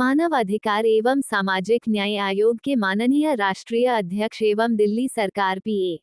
मानव अधिकार एवं सामाजिक न्याय आयोग के माननीय राष्ट्रीय अध्यक्ष एवं दिल्ली सरकार PAC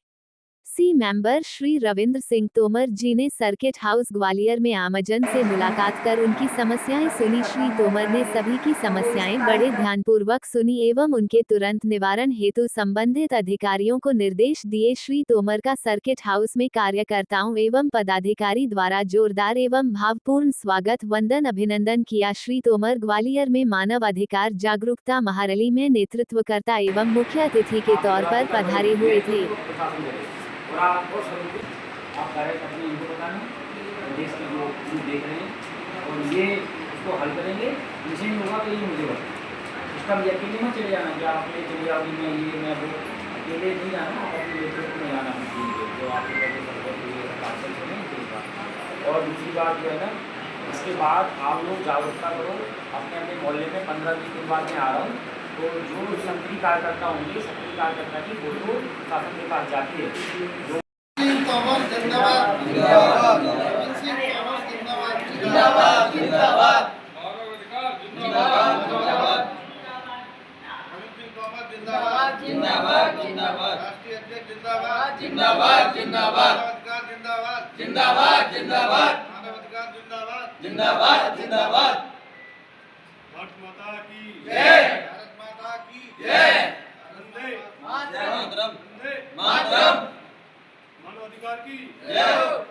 मेंबर श्री रविंद्र सिंह तोमर जी ने सर्किट हाउस ग्वालियर में आमजन से मुलाकात कर उनकी समस्याएं सुनी। श्री तोमर ने सभी की समस्याएं बड़े ध्यानपूर्वक सुनी एवं उनके तुरंत निवारण हेतु संबंधित अधिकारियों को निर्देश दिए। श्री तोमर का सर्किट हाउस में कार्यकर्ताओं एवं पदाधिकारी द्वारा जोरदार एवं भावपूर्ण स्वागत वंदन अभिनंदन किया। श्री तोमर ग्वालियर में मानव अधिकार जागरूकता महारैली में नेतृत्वकर्ता एवं मुख्य अतिथि के तौर पर पधारे हुए थे। और आपको सभी आप डायरेक्ट अपने इनको बताना देश के जो देख रहे हैं और ये उसको हल करेंगे। इनसे नहीं होगा तो ये मुझे बताए उसका भी अकेले में चले जाना कि आप ले चले जाओ मैं ये मैं वो अकेले नहीं जाना, आप अपने नेतृत्व में जाना जो आपके और दूसरी बात जो है ना, इसके बाद आप लोग जागरूकता करो अपने अपने मोहल्ले में। 15-20 दिन बाद मैं आ रहा हूँ तो जो सक्रिय कार्यकर्ता होंगे सक्रिय कार्यकर्ता की फोटो शासन के पास जाती है। भारत माता की जय, भारत माता की जय, वंदे मातरम, वंदे मातरम, मानव अधिकार की जय।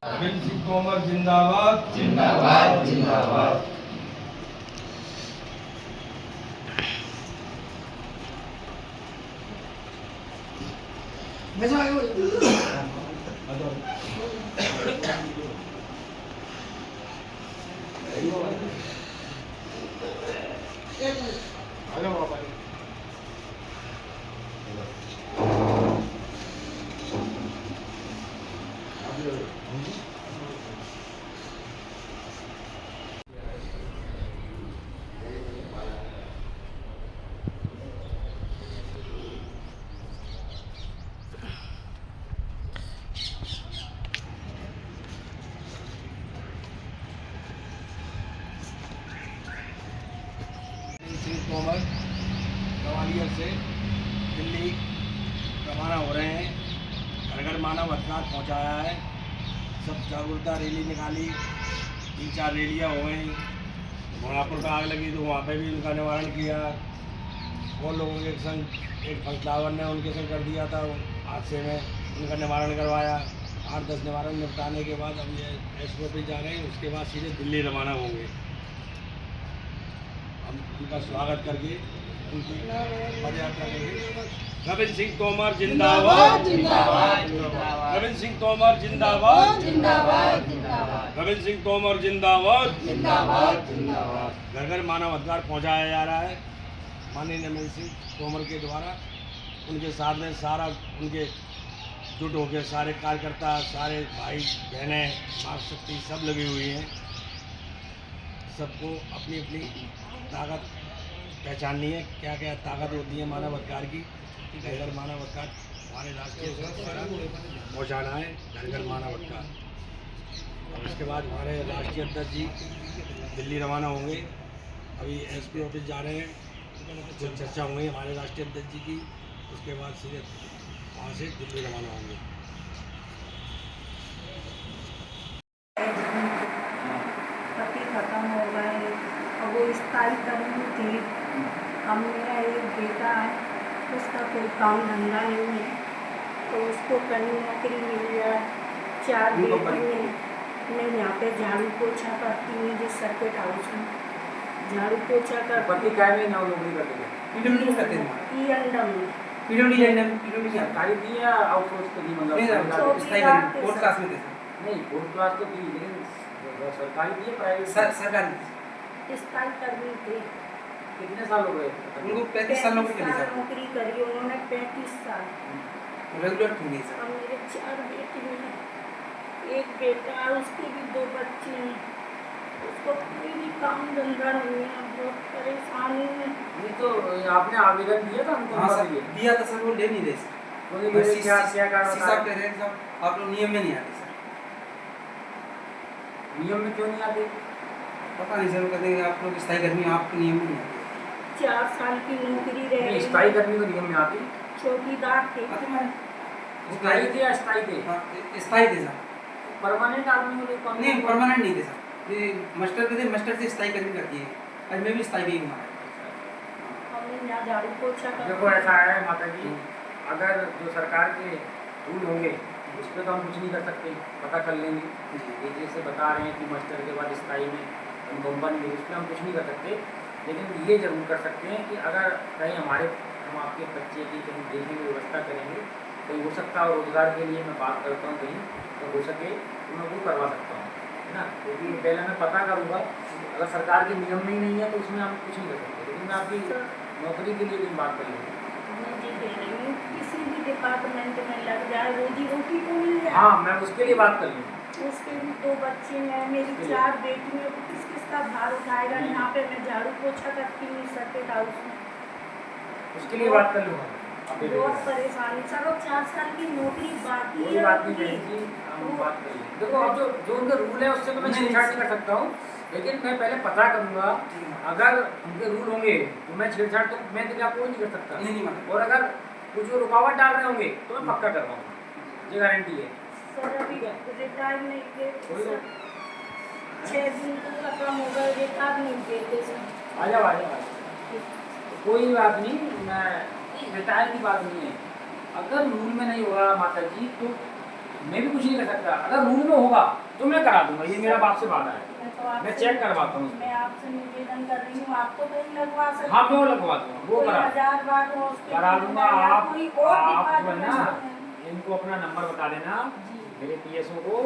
रविंद्र सिंह तोमर जिंदाबाद, जिंदाबाद, जिंदाबाद। तोमर ग्वालियर से दिल्ली रवाना हो रहे हैं। घर घर मानव अधिकार पहुँचाया है। सब जागरूकता रैली निकाली, 3-4 रैलियाँ हो गई। महापुर का आग लगी तो वहाँ पे भी उनका निवारण किया। वो लोगों के संग एक फंसलावर ने उनके संग कर दिया था हादसे में, उनका निवारण करवाया। 8-10 निवारण निपटाने के बाद अब ये SOP जा रहे हैं, उसके बाद सीधे दिल्ली रवाना होंगे। हम उनका स्वागत करके उनकी पदयात्रा करेंगे। रविंद्र सिंह तोमर जिंदाबाद, जिंदाबाद, रविंद्र सिंह तोमर जिंदाबाद, जिंदाबाद, रविंद्र सिंह तोमर जिंदाबाद, जिंदाबाद, जिंदाबाद। घर घर मानव अधिकार पहुंचाया जा रहा है माननीय रविंद्र सिंह तोमर के द्वारा। उनके साथ में सारा उनके जुट हो गए, सारे कार्यकर्ता, सारे भाई बहनें, मातृशक्ति सब लगी हुई हैं। सबको अपनी अपनी ताकत पहचाननी है, क्या क्या ताकत होती है मानव अधिकार की। घर घर मानव अधिकार हमारे राष्ट्रीय अध्यक्ष द्वारा पहुँचाना है, घर घर मानव अधिकार। और इसके बाद हमारे राष्ट्रीय अध्यक्ष जी दिल्ली रवाना होंगे। अभी एसपी ऑफिस जा रहे हैं, जो चर्चा हुई हमारे राष्ट्रीय अध्यक्ष जी की, उसके बाद सीधे वहाँ से दिल्ली रवाना होंगे। पति खत्म हो गए और वो स्थायी करनी थी। अब मेरा एक बेटा है, उसका कोई काम धंधा नहीं है, तो उसको कहीं नौकरी मिल जाए। 4 बेटी में मैं यहाँ पे झाड़ू पोछा करती हूँ, जिस सर्किट हाउस में झाड़ू पोछा कर पति क्या में ना नौकरी करते हैं पीडब्ल्यूडी में करते हैं अंडम में पीडब्ल्यूडी क्या सरकारी दी या आउटसोर्स के लिए नहीं मतलब स्थायी करने कोर्ट क्लास में थे नहीं फोर्थ क्लास तो दी, लेकिन सरकारी दी है प्राइवेट सरकारी स्थायी करनी थी। कितने साल हो गए उनको 35 साल नौकरी करी सर नौकरी करी उन्होंने 35 साल। रेगुलर थी नहीं सर अब मेरे 4 बेटी हैं, एक बेटा है, उसके भी 2 बच्चे हैं, उसको कोई भी काम धंधा नहीं है, बहुत परेशानी में। ये तो आपने आवेदन दिया था हमको हाँ नंबर सर दिए दिया था सर, वो ले नहीं रहे सर। वो नहीं ले रहे, क्या कारण सी होता साहब है? कह रहे हैं साहब आप लोग नियम में नहीं आते सर। नियम में क्यों नहीं आते? पता नहीं सर, वो कहते हैं आप लोग स्थायी कर्मी आपके नियम में नहीं आते। 4 साल की नौकरी रह नहीं, गई। स्थायी कर्मी को नियम में आती। चौकीदार थे। आते हमारे स्थायी थे या स्थायी थे? हाँ स्थायी थे सर। परमानेंट आदमी को कौन नहीं परमानेंट नहीं थे सर, ये मास्टर थे, मास्टर से स्थायी कर्मी करती है। आज मैं भी स्थायी भी हूँ। हमने यहाँ झाड़ू पोछा कर देखो ऐसा है माता जी, अगर जो सरकार के रूल होंगे उस पर तो हम कुछ नहीं कर सकते, पता कर लेंगे। ये जैसे बता रहे हैं कि मास्टर के बाद स्थायी में हम बन गए, उस पर हम कुछ नहीं कर सकते। लेकिन ये जरूर कर सकते हैं कि अगर कहीं हम आपके बच्चे की कहीं देखने की व्यवस्था करेंगे, तो हो सकता है रोजगार के लिए मैं बात करता हूँ कहीं, तो हो सके तो मैं वो करवा सकता हूँ, है ना। क्योंकि पहले मैं पता करूँगा, अगर सरकार के नियम में ही नहीं है तो उसमें हम कुछ नहीं कर सकते। लेकिन मैं आपकी नौकरी के लिए भी बात कर लूँगी। मैं जी कह रही हूँ, किसी भी डिपार्टमेंट में लग जाए, रोजी रोटी तो मिल जाए। हाँ, मैं उसके लिए बात कर लूँगी। उसके भी 2 बच्चे हैं, मेरी 4 बेटी हैं, किसका भार उठाएगा। यहाँ पे मैं झाड़ू पोछा करती हूँ सर्किट हाउस में, उसके लिए बात कर लूँगा। बहुत परेशानी। चलो 4 साल की नौकरी बाकी कोई है बात नहीं उनकी। बहन जी, हम बात कर लेंगे। देखो अब जो उनके रूल है उससे तो मैं छेड़छाड़ नहीं कर सकता हूँ, लेकिन मैं पहले पता करूँगा। अगर उनके रूल होंगे तो मैं छेड़छाड़ तो मैं तो आपको नहीं कर सकता। नहीं और अगर कुछ वो रुकावट डाल रहे होंगे तो मैं पक्का करवाऊँगा, ये गारंटी है। सर अभी रिटायर नहीं कोई देते तो- सर, 6 दिन तो खत्म हो गए, रिटायर नहीं देते सर। आ जाओ। कोई बात नहीं, मैं रिटायर की बात नहीं है। अगर रूल में नहीं होगा माता जी तो मैं भी कुछ नहीं कर सकता। अगर रूल में होगा तो मैं करा दूंगा, ये मेरा बाप से वादा है। मैं चेक करवाता हूँ। मैं आपसे निवेदन कर रही हूँ, आपको तो नहीं लगवा सकते। हाँ मैं वो लगवा दूंगा, वो कोई करा 1000 बार हॉस्पिटल करा में दूंगा। या आप कोई और जो है ना, डिपार्टमेंट। इनको अपना नंबर बता देना, मेरे पीएसओ को,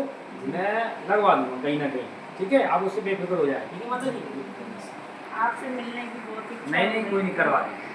मैं लगवा दूंगा कहीं ना कहीं। ठीक है, आप उससे बेफिक्र हो जाए। ठीक है माता जी, आपसे मिलने की बहुत इच्छा नहीं हो कोई रही नहीं, है। करवा देंगे।